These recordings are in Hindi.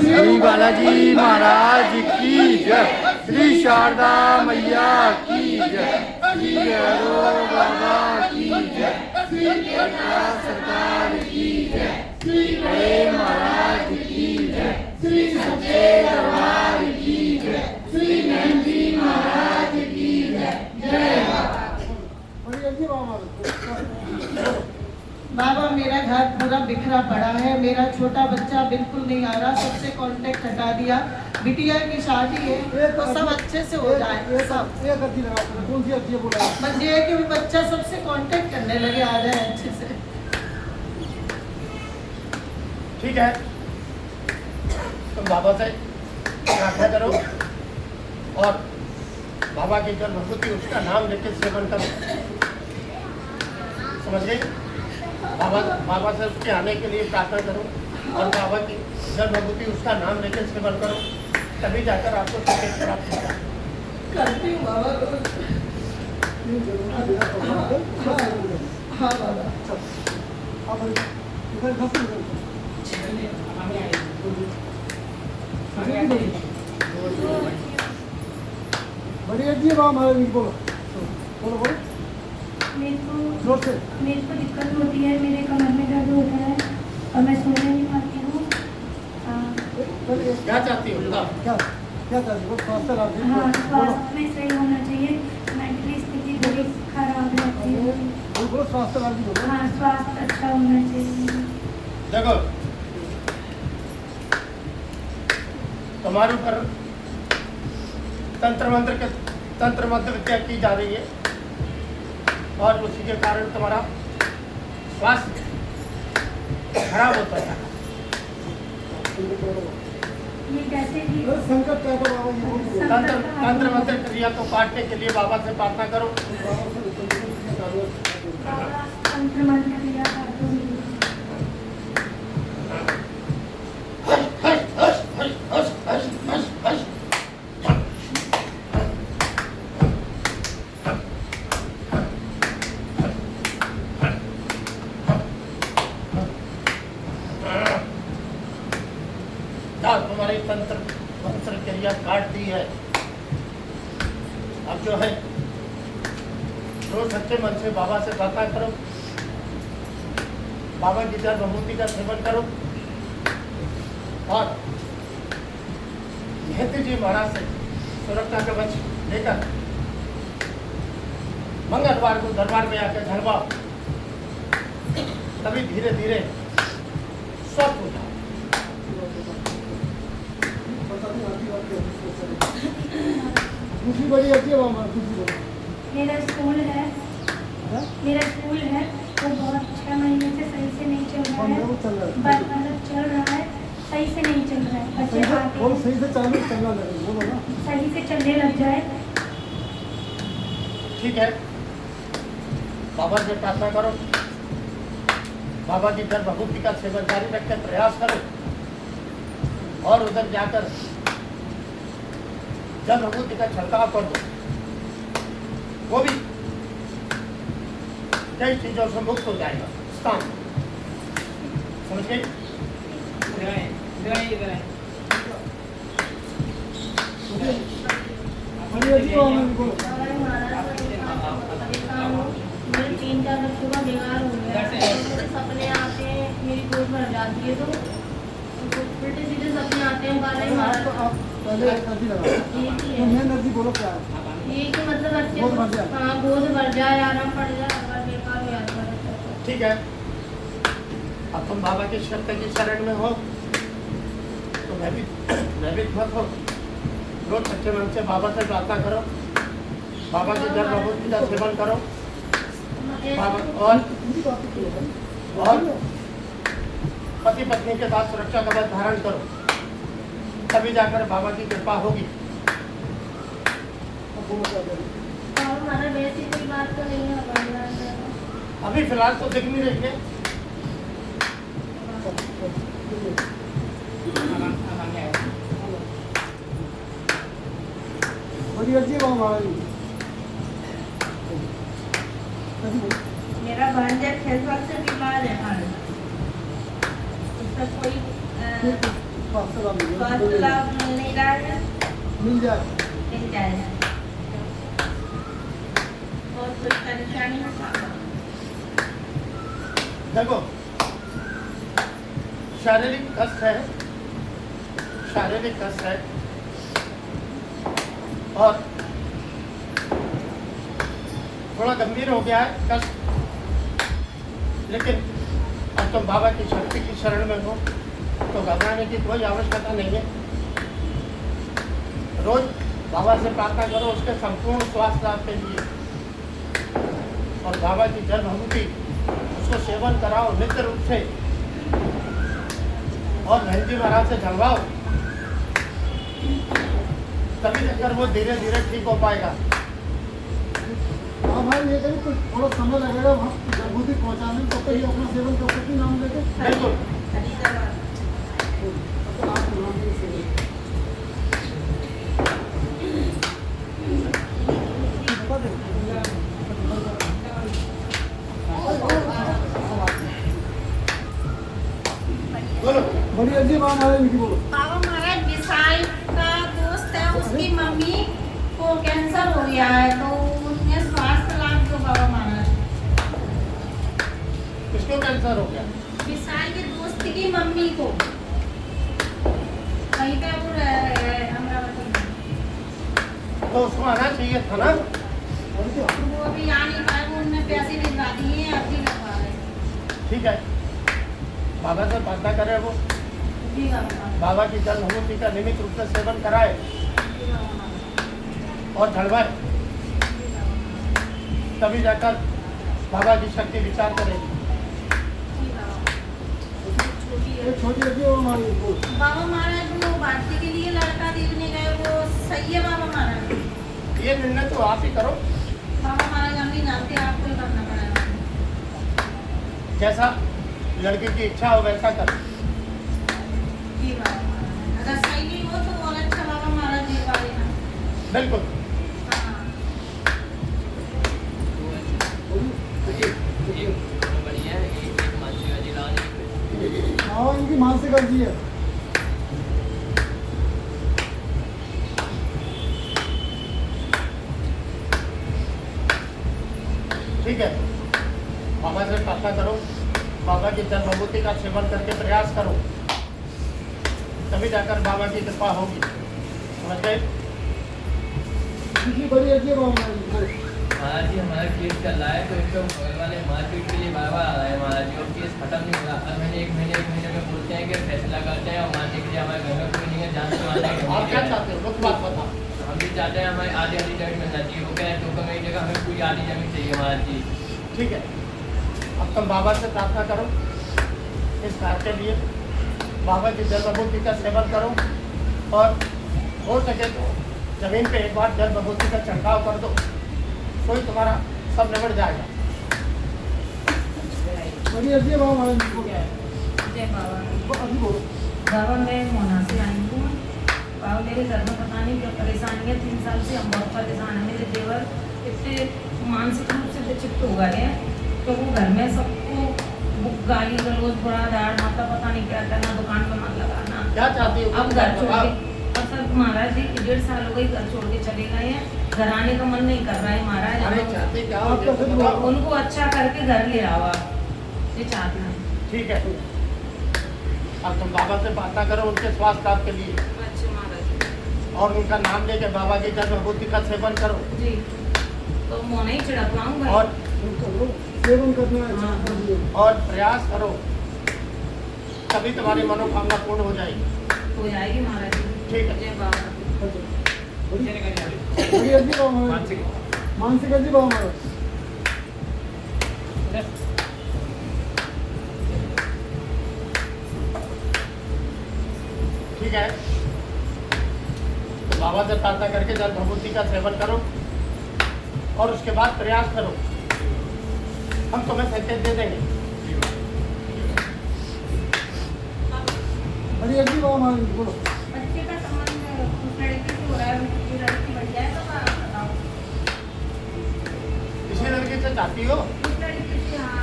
श्री बालाजी महाराज की जय, श्री शारदा मैया की जय, श्री भैरव बाबा की जय, श्री प्रकाश सरकार की जय, श्री बड़े महाराज की जय, श्री सच्चे दरबार की जय, श्री नंदी महाराज की जय। जय बाबा, मेरा घर पूरा बिखरा पड़ा है, मेरा छोटा बच्चा बिल्कुल नहीं आ रहा, सबसे कांटेक्ट हटा दिया। बिटिया की शादी है तो सब अच्छे से हो जाए। सब कौन सी अर्जी बोला? बस ये है कि बच्चा सबसे कांटेक्ट करने लगे, आ जाए अच्छे से। ठीक है, तुम बाबा से प्रार्थना करो और बाबा की जल भगवती उसका नाम लेके सेवन करो। समझ गए? बाबा से उसके आने के लिए प्रार्थना करो और बाबा की जल भगवती उसका नाम लेकर सेवन करो, तभी जाकर आपको सफेद प्राप्त होगा। करती हूँ बाबा। हाँ बाबा। बड़ी अर्जी है बाबा महाराज, बोलो बोलो बोलो। मेरे को दिक्कत होती है, मेरे कमर में दर्द होता है और मैं सोने नहीं पाती हूँ। क्या चाहती हो? क्या क्या चाहती हो? स्वास्थ्य लाभ? हाँ, स्वास्थ्य में सही होना चाहिए। मेंटली स्थिति थोड़ी खराब रहती है। बोलो स्वास्थ्य लाभ बोलो। हाँ, स्वास्थ्य अच्छा होना चाहिए। देखो, तुम्हारे ऊपर तंत्र मंत्र विद्या की जा रही है और उसी के कारण तुम्हारा स्वास्थ्य खराब होता है। ये कैसे भी संकट क्या था बाबा? तंत्र मंत्र क्रिया को काटने के लिए बाबा से प्रार्थना करो। तंत्र मंत्र क्रिया कर दो। तुम्हारी तंत्र मंत्र क्रिया काट दी है। अब जो है रोज सच्चे मन से बाबा से प्रार्थना करो, बाबा की जल भभूति का सेवन करो और मेहती जी महाराज से सुरक्षा कवच लेकर मंगलवार को दरबार में आकर झलवाओ, तभी धीरे धीरे स्वस्थ हो जाओ। दूसरी बड़ी अर्जी है बाबा, दूसरी बड़ी। मेरा स्कूल है, वो बहुत 6 महीने से सही से नहीं चल रहा है। मतलब चल रहा है, सही से नहीं चल रहा है। बच्चे आते हैं, सही से चलना लगे, बोलो ना। सही से चलने लग जाए। ठीक है, बाबा से प्रार्थना करो, बाबा की जल भभूति का सेवन जारी रखकर प्रयास करो और उधर जाकर जल भभूति का छिड़काव कर दो। वो भी कई चीजों से मुक्त हो जाएगा। स्थान समझ गए? बड़ी अर्जी है बाबा, बोलो। मेरे 3-4 बच्चों का बेकार हो गया है। मेरे सपने आते हैं, मेरी गोद भर जाती है तो उल्टे सीधे सपने आते हैं। बाला ही मारा तो आप पहले अर्जी लगा, मेन अर्जी बोलो क्या है? ये कि मतलब बच्चे गोद भर जाए। हाँ, गोद भर जाए, आराम पड़ जाए, अगर बेकार हो जाता है। ठीक है, अब तुम बाबा की शक्ति की शरण में हो तो मैं भी मत हो। रोज सच्चे मन से बाबा से प्रार्थना करो, बाबा की जल भभूति का सेवन करो बाबा और पति पत्नी के साथ सुरक्षा कवच धारण करो, तभी जाकर बाबा की कृपा होगी। और हमारा वैसी कोई बात तो नहीं है। अभी फिलहाल तो दिख नहीं रही है। बड़ी अर्जी है बाबा महाराज। मेरा भांजा खेल वक्त से बीमार है। उसका कोई स्वास्थ्य लाभ स्वास्थ्य लाभ मिल नहीं रहा है, मिल जाए। मिल जाएगा। और कुछ परेशानी है साहब? देखो, शारीरिक कष्ट है, शारीरिक कष्ट है और थोड़ा गंभीर हो गया है कष्ट, लेकिन अब तुम बाबा की शक्ति की शरण में हो तो घबराने की कोई आवश्यकता नहीं है। रोज बाबा से प्रार्थना करो उसके संपूर्ण स्वास्थ्य लाभ के लिए, और बाबा की जल भभूति उसको सेवन कराओ नित्य रूप से, और बहन जी महाराज से झलवाओ, तभी जाकर वो धीरे धीरे ठीक हो पाएगा। हाँ भाई, ये कहीं कुछ थोड़ा समय लगेगा वहाँ जगबूती पहुँचाने में, तब तक ये अपना सेवन कर सकती नाम लेके। बिल्कुल। तो आप नाम लेके सेवन बता दें। बोलो। बड़ी अजीब बात है इनकी, बोलो। बाबा महाराज विशाल का दोस्त है, उसकी मम्मी को कैंसर हो गया है, तो उन्हें स्वास्थ्य लाभ दो बाबा महाराज। किसको कैंसर हो गया? विशाल के दोस्त की मम्मी को, कहीं पे अमरावती में। तो उसको आना चाहिए था ना। वो अभी आ नहीं पाए, वो उनने पैसे भिजवा दिए हैं, अभी लगवा रहे हैं। ठीक है, बाबा से प्रार्थना करे, वो जी बाबा। बाबा की जल भभूति का नियमित रूप से सेवन कराए जी बाबा। और झड़वाए, तभी जाकर बाबा की शक्ति विचार करेगी। जी बाबा। छोटी है। एक छोटी अजीब और हमारी, बोलो। बाबा महाराज वो भारती के लिए लड़का देखने गए, वो सही है बाबा महाराज? ये निर्णय तो आप ही करो, बाबा महाराज हम नहीं जानते, आपको ही करना पड़ेगा। जैसा लड़की की इच्छा हो वैसा कर। जी बाबा महाराज, अगर सही नहीं हो तो और अच्छा बाबा महाराज देख पा लेना। बिल्कुल। हाँ। हाँ, इनकी मानसिक अर्जी है। ठीक है, बाबा से प्रार्थना करो, बाबा की जल भभूति का सेवन करके प्रयास करो, तभी जाकर बाबा की कृपा होगी। समझ गए? इनकी बड़ी अजीब और हमारी, बोलो। महाराज जी हमारा केस चल रहा है, तो इनको बगल वाले मारपीट के लिए बार बार आ रहा है महाराज जी, और केस खत्म नहीं हो रहा। अब मैंने एक महीने में बोलते हैं कि फैसला करते हैं, और मानने के लिए हमारे घर में कोई नहीं है, जान से मानने आप क्या चाहते हो? मुख्य बात बता। हम भी चाहते हैं हमारी आधी आधी जमीन मिलना चाहिए, वो कह रहे हैं तो मेरी जगह हमें पूरी आधी जमीन चाहिए महाराज जी। ठीक है, अब तुम बाबा से प्रार्थना करो इस कार्य के लिए, बाबा की जल भभूति का सेवन करो, और हो सके तो जमीन पे एक बार जल भभूति का छिड़काव कर दो, कोई तुम्हारा सब निबट जाएगा। बड़ी अजीब और हमारी, बोलो। जय बाबा। अभी बोलो। बाबा मैं मोना से आई हूँ। बाबा मेरे घर में पता नहीं क्या परेशानी है, 3 साल से हम बहुत परेशान हैं। मेरे देवर इतने मानसिक रूप से विक्षिप्त हो गए हैं, तो वो घर में सबको गाली गलौज बुरा दाड़ माता पता नहीं क्या करना, दुकान पर मत लगाना। क्या चाहती हो? अब घर छोड़ के, और सर महाराज जी 1.5 साल हो गई घर छोड़ के चले गए हैं, घर आने का मन नहीं कर रहा है महाराज। अरे अब चाहते क्या हो? आपका ये तो सच बताओ। उनको अच्छा करके घर ले आओ आप, ये चाहते हैं। ठीक है, अब तुम बाबा से प्रार्थना करो उनके स्वास्थ्य लाभ के लिए, अच्छा महाराज और उनका नाम लेके बाबा की जल भभूति का सेवन करो, जी। तो मोना ही छिड़कवाऊंगा। और सेवन करना है, अच्छा कर दियो। और प्रयास करो, तभी तुम्हारी मनोकामना पूर्ण हो जाएगी। हो जाएगी महाराज जी। ठीक है। जय बाबा। बड़ी अजीब और हमारी, मानसिक अजीब और हमारा। ठीक है, तो बाबा से प्रार्थना करके जल भभूति का सेवन करो, और उसके बाद प्रयास करो, हम तुम्हें संकेत दे देंगे। बड़ी अजीब और हमारी, बोलो। बच्चे का संबंध उस लड़की से हो रहा है, उनकी लड़की बढ़ जाए तो आप बताओ। किसी लड़के से चाहती हो? उस लड़की से, हाँ,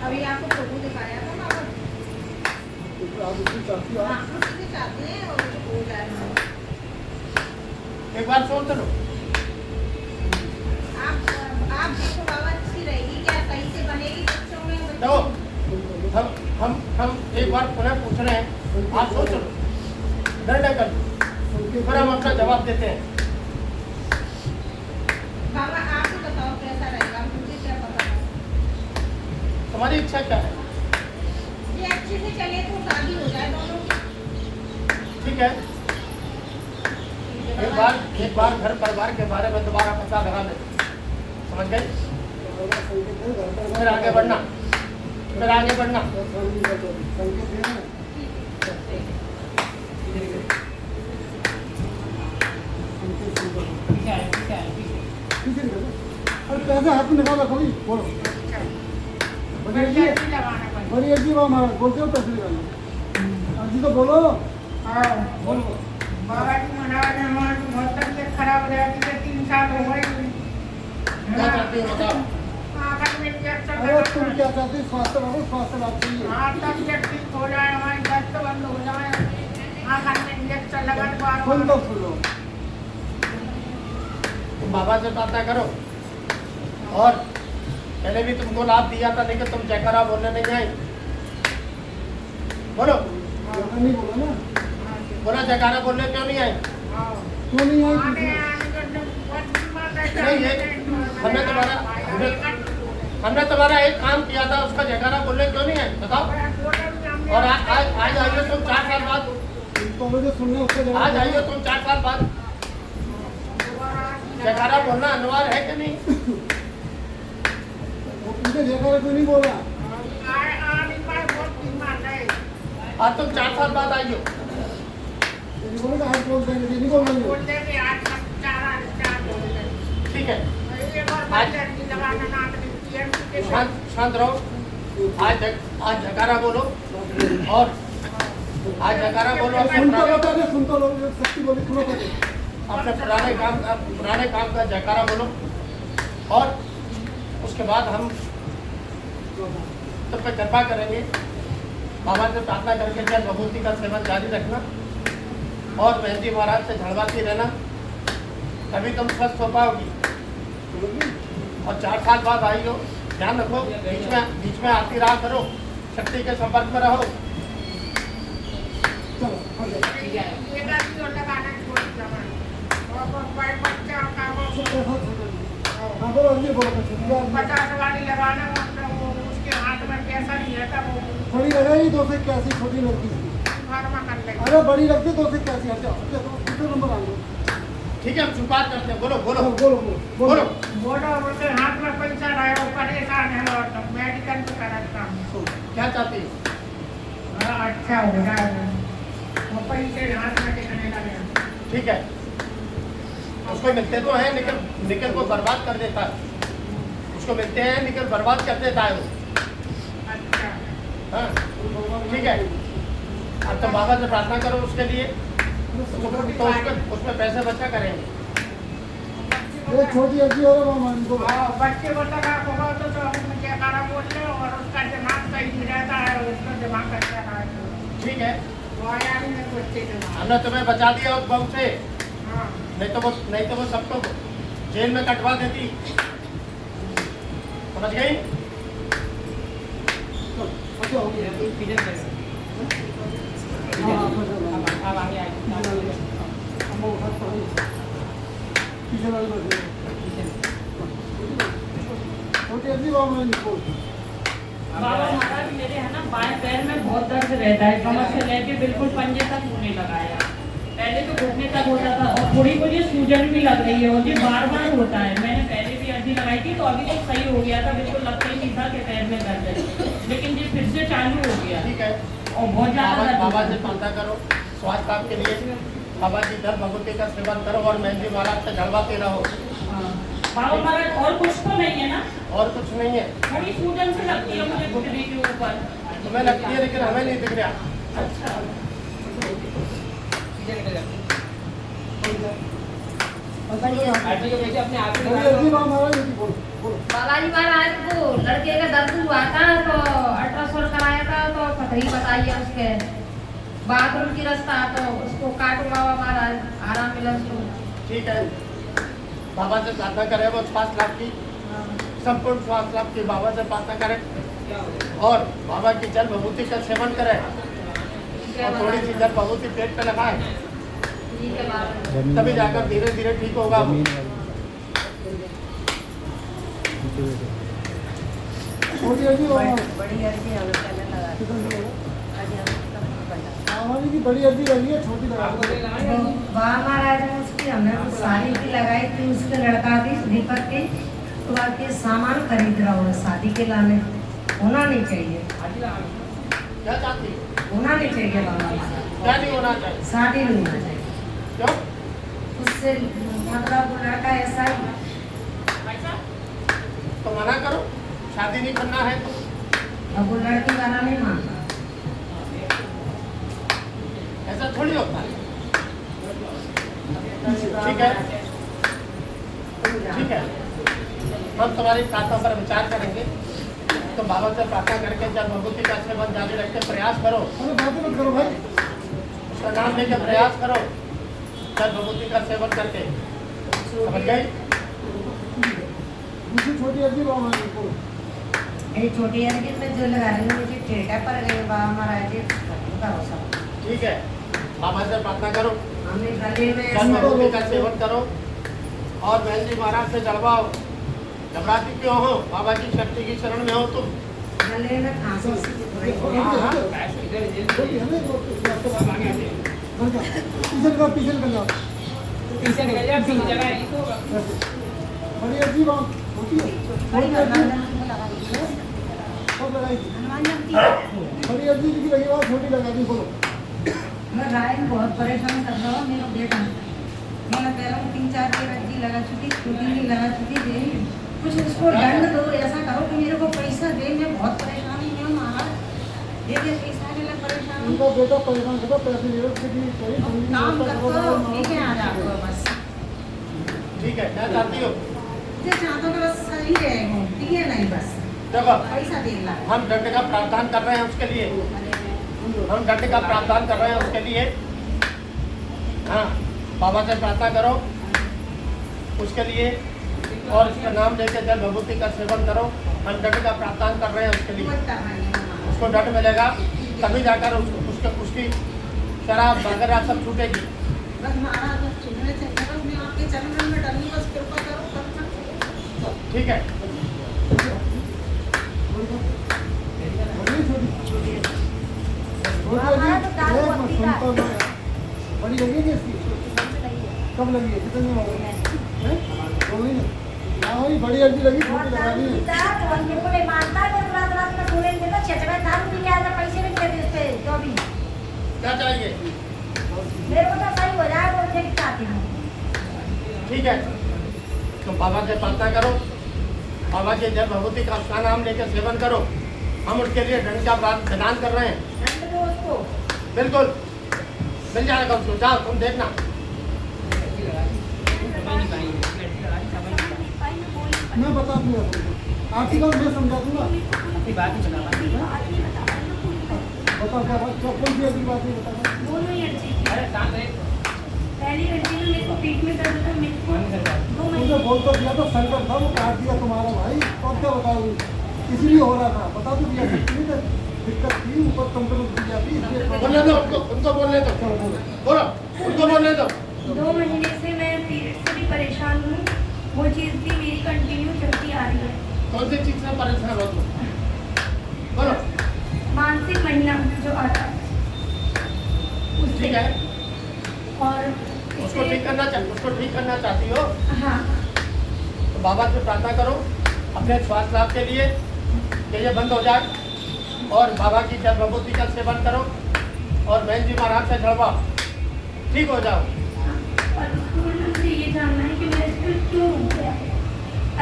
अभी आपको फोटो दिखाया था ना। आप उसकी चाहती हो हाँ, उसी से चाहते हैं और मुझे हो जाए। एक बार सोच लो। आप देखो बाबा, अच्छी रहेगी क्या, सही से बनेगी बच्चों में? तो हम एक बार पुनः पूछ रहे हैं, आप सोच लो, डर न कर, फिर हम अपना जवाब देते हैं। बाबा आप ही बताओ कैसा रहेगा, मुझे क्या पता। तुम्हारी इच्छा क्या है? ये अच्छे से चले तो शादी हो जाए दोनों की। ठीक है, एक बार घर परिवार के बारे में दोबारा पता लगा ले, समझ गए? फिर आगे बढ़ना, फिर आगे बढ़ना। संकेत देना है। ठीक है, अरे पैसे हाथ में निकाल रखो, बोलो बड़ी अजी वो हमारा बोलते हो पैसे निकालना, अजी तो बोलो। बोलो बाबा जी महाराज हमारी बहुत तबीयत खराब रहती है, 3 साल हो गए। क्या चाहते हो बताओ? आँख में इंजेक्शन अरे तुम क्या चाहते हो? स्वास्थ्य बाबू, स्वास्थ्य लाभ चाहिए। हाँ, तबीयत ठीक हो जाए, हमारी दस्त बंद हो जाए, आँख में इंजेक्शन लगा दो। सुन तो सुन लो, तुम बाबा से प्रार्थना करो, और पहले भी तुमको लाभ दिया था, लेकिन तुम जयकारा बोलने नहीं आई। बोलो, ज्यादा नहीं बोला ना, बोला जयकारा बोलने क्यों नहीं आए? क्यों नहीं आई? नहीं, ये हमने तुम्हारा एक काम किया था, उसका जयकारा बोलने क्यों नहीं आए बताओ? और आज आइए तुम 4 साल बाद, तो मुझे सुनना उसका जवाब आज दो। आइए तुम 4 साल बाद, जयकारा बोलना अनिवार्य है कि नहीं? उनके जयकारा क्यों नहीं बोला? आज तुम 4 साल बाद आइयो। ये नहीं बोलेगा, आज बोल देंगे, ये नहीं बोलेंगे। ठीक है, शांत रहो। आज जयकारा बोलो, और आज जयकारा बोलो सुनता लो पहले, सुनता लो, एक शक्ति बोली सुनो पहले। अपने पुराने काम का जयकारा बोलो, और उसके बाद हम सब पे कृपा करेंगे। बाबा से प्रार्थना करके जल भभूति का सेवन जारी रखना, और मेहंदी महाराज से झड़वाती रहना, तभी तुम स्वस्थ हो पाओगी। और 4 साल बाद आई हो, ध्यान रखो, बीच में आती रहा करो, शक्ति के संपर्क में रहो। चलो हो जाए। हाँ बोलो, ये बोलो पैसे। 50 वाली लगाना, उसके हाथ में पैसा नहीं रहता, वो बड़ी लगाई 281, छोटी लड़की थी। फार्मा कर लेगा। अरे बड़ी रखते 281, हट जाओ, दूसरे नंबर आ जाओ। ठीक है, हम शुरुआत करते हैं। बोलो बोलो बोलो बोलो बोलो। उसके हाथ में पैसा रहे, वो परेशान है, और तो मेडिकल पे कराता हूँ। क्या चाहती हो? अच्छा हो जाए, वो पैसे हाथ में टिकने लगे। ठीक है, उसको मिलते तो हैं, लेकिन निकल को बर्बाद कर देता है। उसको मिलते हैं, निकल बर्बाद कर देता है वो। अच्छा, हाँ, ठीक है। अब तो बाबा से प्रार्थना करो उसके लिए, तो उसमें पैसे बचा करेंगे। ये छोटी अजी और मामा को बच्चे को तक होगा तो अपने जयकारा बोल ले, और उसका दिमाग सही नहीं रहता है, उसका दिमाग अच्छा है। ठीक है, वो आया नहीं है बच्चे दिमाग। हमने तुम्हें बचा दिया उस बम से, हाँ, नहीं तो वो सबको जेल में कटवा देती। समझ गई? अच्छा हो गया। पीछे वाली बस छोटी अजी वो मैं बोल। बाबा महाराज मेरे है ना बाएं पैर में बहुत दर्द रहता है, कमर से लेके बिल्कुल पंजे तक होने लगा है। पहले तो घुटने तक होता था, और थोड़ी मुझे सूजन भी लग रही है, और ये बार होता है। मैंने पहले भी अर्जी लगाई थी, तो अभी तो सही हो गया था, बिल्कुल लगता ही नहीं था कि पैर में दर्द है, लेकिन ये फिर से चालू हो गया। ठीक है, और बहुत ज्यादा बाबा से प्रार्थना करो स्वास्थ्य लाभ के लिए। बाबा जी धन भगवती का सेवन करो, और मेहंदी महाराज से झड़वाते रहो। बाबा महाराज और कुछ तो नहीं है ना? और कुछ नहीं है। थोड़ी सूजन से लगती है मुझे घुटने के ऊपर। तुम्हें लगती है, लेकिन हमें नहीं दिख रहा। अच्छा, अजी वो हमारा ये बोलो बोलो। बालाजी महाराज को लड़के का दर्द हुआ था, तो अल्ट्रासाउंड कराया था, तो पथरी बताई है उसके। बाथरूम की रास्ता तो उसको काटूंगा महाराज, आराम मिला उसको। ठीक है, बाबा से प्रार्थना करें वो 5 लाख की, संपूर्ण 5 लाख की बाबा से प्रार्थना करें और बाबा की जल भभूति का सेवन करें और थोड़ी सी जल भभूति पेट पे लगाएं, ठीक है बाबा। तभी जाकर धीरे धीरे ठीक होगा वो। छोटी अर्जी वो बड़ी अर्जी हमें पहले लगा दी। हमारी की बड़ी अर्जी लगी है, छोटी लगा दी। वहाँ महाराज ने उसकी हमने तो शादी की लगाई थी, उसके लड़का थी दीपक की, तो बाकी सामान खरीद रहा हूँ शादी के लाने, होना नहीं चाहिए, क्या चाहती है? होना नहीं चाहिए बाबा, क्या नहीं होना चाहिए? शादी नहीं होना चाहिए क्यों? उससे, मतलब वो लड़का ऐसा ही, तो मना करो, शादी नहीं करना है तो। अब वो लड़की वाला नहीं मानता। ऐसा थोड़ी होता है। ठीक है, ठीक है, हम तुम्हारी प्रार्थना पर विचार करेंगे। तो बाबा से प्रार्थना करके जब भगवती का सेवन जारी रख के प्रयास करो, अरे बातें मत करो भाई। उसका नाम लेके प्रयास करो जब भगवती का सेवन करके, समझ गई? दूसरी छोटी अर्जी वो हमारी को मेरी छोटी अर्जी में जो लगा रही हूँ मुझे ठेका पर गई बाबा महाराज जी, करो सब। ठीक है, बाबा से प्रार्थना करो, हमें गले में जब भगवती का सेवन करो और बहन जी महाराज से जलवाओ। घबराती क्यों हो? बाबा की शक्ति की शरण में हो तुम। गले में खांसी हाँ, हाँ। छोटी है ना, वो रास्ते बाहर आ गए। पीछे निकल जाओ। बड़ी अर्जी वो छोटी है, छोटी अर्जी कब लगाई थी? बड़ी अर्जी की लगी बात, छोटी लगा दी। बोलो। मैं राय में बहुत परेशान कर रहा हूँ मेरे बेटा, मैंने कह रहा हूँ 3-4 की अर्जी लगा चुकी, छोटी नहीं लगा चुकी, दे कुछ उसको दंड दो, ऐसा करो कि मेरे को पैसा दे, मैं बहुत परेशानी में हूँ महाराज, देखिए पैसा के लिए परेशान हूँ। उनका बेटा परेशान करता, पैसे ले रहे थे। काम करते हो ठीक है, आ जाओ बस, ठीक है, क्या चाहती हो? मुझे चाहता हूँ कि बस सही रहेगा, ठीक है नहीं बस देखो, पैसा देना। हम दंड का प्रावधान कर रहे हैं उसके लिए, हम दंड का प्रावधान कर रहे हैं उसके लिए। हाँ, बाबा से प्रार्थना करो उसके लिए और इसका नाम लेकर जल भभूति का सेवन करो। हम दंड का प्रावधान कर रहे हैं उसके लिए, उसको दंड मिलेगा तभी जाकर उसकी शराब वगैरह सब छूटेगी। बस महाराज बस छूटने चाहिए, बस मैं आपके चरणों में डरनी, बस कृपा करो, कर सकते। ठीक है, बड़ी लगी है इसकी? कब लगी है? कितने में हो गई? हैं? 2 महीने? हाँ भाई, बड़ी अर्जी लगी, छोटी लगा दी है। क्या चाहिए? ठीक है, तो बाबा से प्रार्थना करो, बाबा के जल भगवती का उसका नाम लेकर सेवन करो। हम उसके लिए दंड का प्रदान कर रहे हैं। बिल्कुल मिल जाएगा उसको, जाओ तुम देखना। मैं बता दूंगा तुमको, आर्टिकल मैं समझा दूंगा। बताओ क्या बात, कौन सी अर्जी बात है बताओ। दोनों ही अर्जी थी। पहली अर्जी में मेरे को पेट में दर्द था, मेरे को 2 महीने मुझे बोल तो दिया तो संकट था, वो काट दिया तुम्हारा भाई, और क्या बताओ, इसीलिए हो रहा था। बता तो दिया, दिक्कत थी, ऊपर कंप्लेंट दी जाती, इसलिए बोलने दो उनको बोलने दो, चलो बोलो। बोलो उनको बोलने दो। 2 महीने से मैं पीरियड से भी परेशान हूँ, वो चीज़ भी मेरी कंटिन्यू चलती आ रही है। कौन सी चीज से परेशान हो तुम? बोलो। मानसिक महीना जो आता है ठीक है, और उसको ठीक करना चाहती हो हाँ, तो बाबा से प्रार्थना करो अपने स्वास्थ्य लाभ के लिए कि ये बंद हो जाए और बाबा की जल भभूति का सेवन करो और बहन जी महाराज से झड़वाओ, ठीक हो जाओ। और स्कूल में मुझे ये जानना है कि मेरा स्कूल क्यों रुक गया,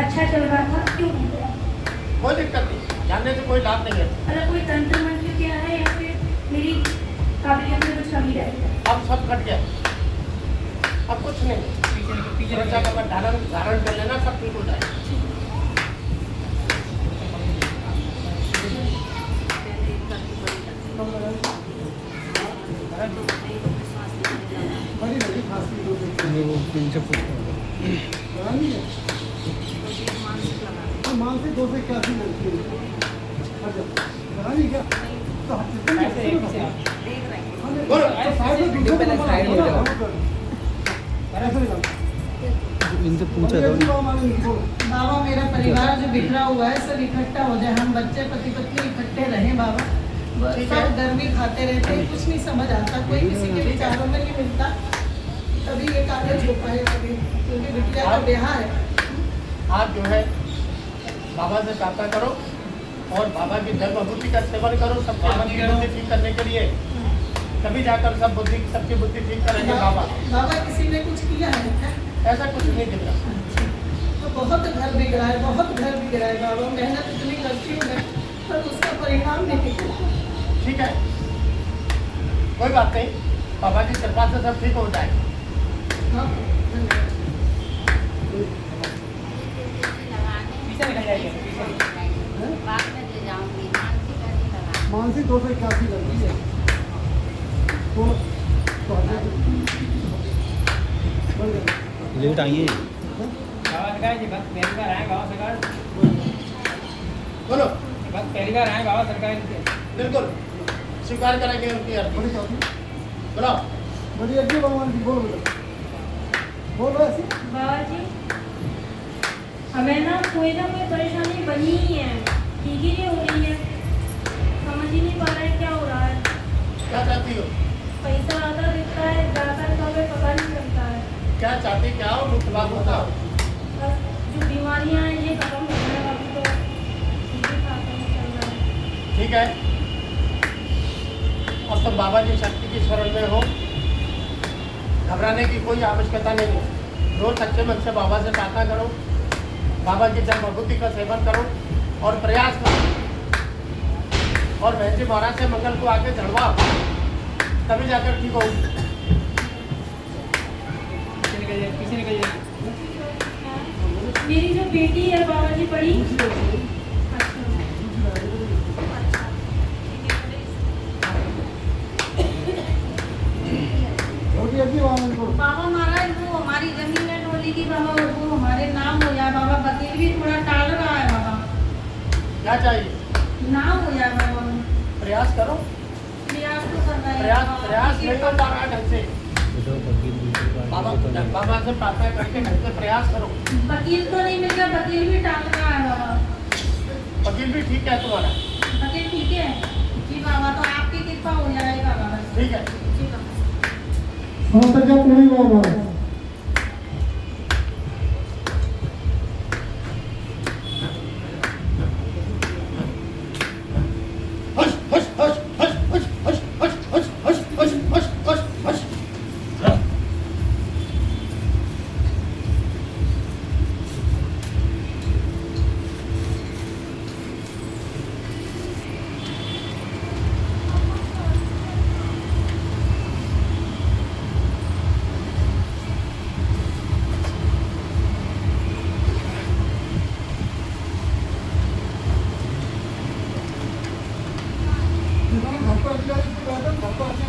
अच्छा चल रहा था क्यों रुक गया, कोई दिक्कत नहीं, जानने से कोई लाभ नहीं है। अगर कोई तंत्र मंत्र क्या है या फिर मेरी काबिलियत में कुछ कमी रह गई। अब सब कट गया, अब कुछ नहीं, सुरक्षा का धारण कर लेना, सब ठीक हो जाएगा। बार जो होते हैं तो विश्वास नहीं जाता। बड़ी लगी खांसी दो दिन से। वो इनसे पूछो करानी है तो ये मानसिक लगा है। तो मानसिक दो से क्या सी लगती है? अच्छा करानी क्या? तो हाथ से देख रहे हैं। बोलो। तो साइड में दूसरे पहले को साइड हो जाओ। ऐसे नहीं करना। इनसे पूछा था बाबा मेरा परिवार जो बिखरा हुआ है सब इकट्ठा हो जाए, हम बच्चे पति पत्नी इकट्ठे रहें बाबा। ठीक है। सब गर्मी खाते रहते हैं, कुछ नहीं समझ आता, कोई किसी के विचारों में नहीं मिलता, तभी ये कागज हो पाएगा अभी, क्योंकि बिटिया का ब्याह है। आप जो है बाबा से प्रार्थना करो और बाबा की जल विभूति का सेवन करो सबके मन की बुद्धि ठीक करने के लिए, तभी जाकर सब बुद्धि सबकी बुद्धि ठीक करेंगे बाबा। बाबा किसी ने कुछ किया है क्या? ऐसा कुछ नहीं दिख रहा। तो बहुत घर बिगड़ा है, बहुत घर बिगड़ा है बाबा, मेहनत इतनी करती हूँ मैं, पर उसका परिणाम नहीं निकला। ठीक है, कोई बात नहीं, बाबा की कृपा से सब ठीक हो जाए। हाँ, धन्यवाद। मानसिक दो से क्या सी लगती है? तो बढ़ गया। लेट आइए बाबा सरकार जी भक्त पहली बार आए बाबा सरकार, बोलो। भक्त पहली बार आए बाबा सरकार जी। बिल्कुल स्वीकार करेंगे उनकी अर्जी। बड़ी क्या थी? बोलो। बड़ी अच्छी भगवान की बोल बेटा बोलो ऐसे। बाबा जी हमें ना कोई परेशानी बनी ही है, ठीक ही नहीं हो रही है, समझ ही नहीं पा रहा है क्या हो रहा है। क्या चाहती हो? पैसा आधा दिखता है, जाता है कभी पता नहीं चलता है। क्या चाहती क्या हो? मुख्य बात बताओ। बस जो बीमारियां हैं ये खत्म हो जाए, अभी तो ठीक ही पता नहीं चल रहा है। ठीक है, अब तो बाबा जी शक्ति की शरण में हो, घबराने की कोई आवश्यकता नहीं है। रोज सच्चे मन से बाबा से प्रार्थना करो, बाबा की जल विभूति का सेवन करो और प्रयास करो, और बहन जी महाराज से मंगल को आके चढ़वाओ, तभी जाकर ठीक होगी। पीछे निकल जाए। मेरी जो बेटी है बाबा जी बड़ी, बड़ी अच्छी भगवान को बाबा महाराज वो हमारी जमीन है डोली की बाबा, वो हमारे नाम हो जाए बाबा, वकील भी थोड़ा टाल रहा है बाबा, क्या चाहिए? नाम हो जाए बाबा। प्रयास करो। प्रयास तो करना है प्रयास बाबा। प्रयास नहीं कर पा रहा है ढंग से। बाबा बाबा से प्रार्थना करके ढंग से प्रयास करो। वकील तो नहीं मिल गया, वकील भी टाल रहा है बाबा। वकील भी ठीक है तुम्हारा? वकील ठीक है जी बाबा, तो आपकी कृपा हो जाएगा बाबा। ठीक है। जी बाबा। समस्त क्या पूरी बाबा हश हश हश हश हश हश हश हश हश हश हश हश हश। घर पर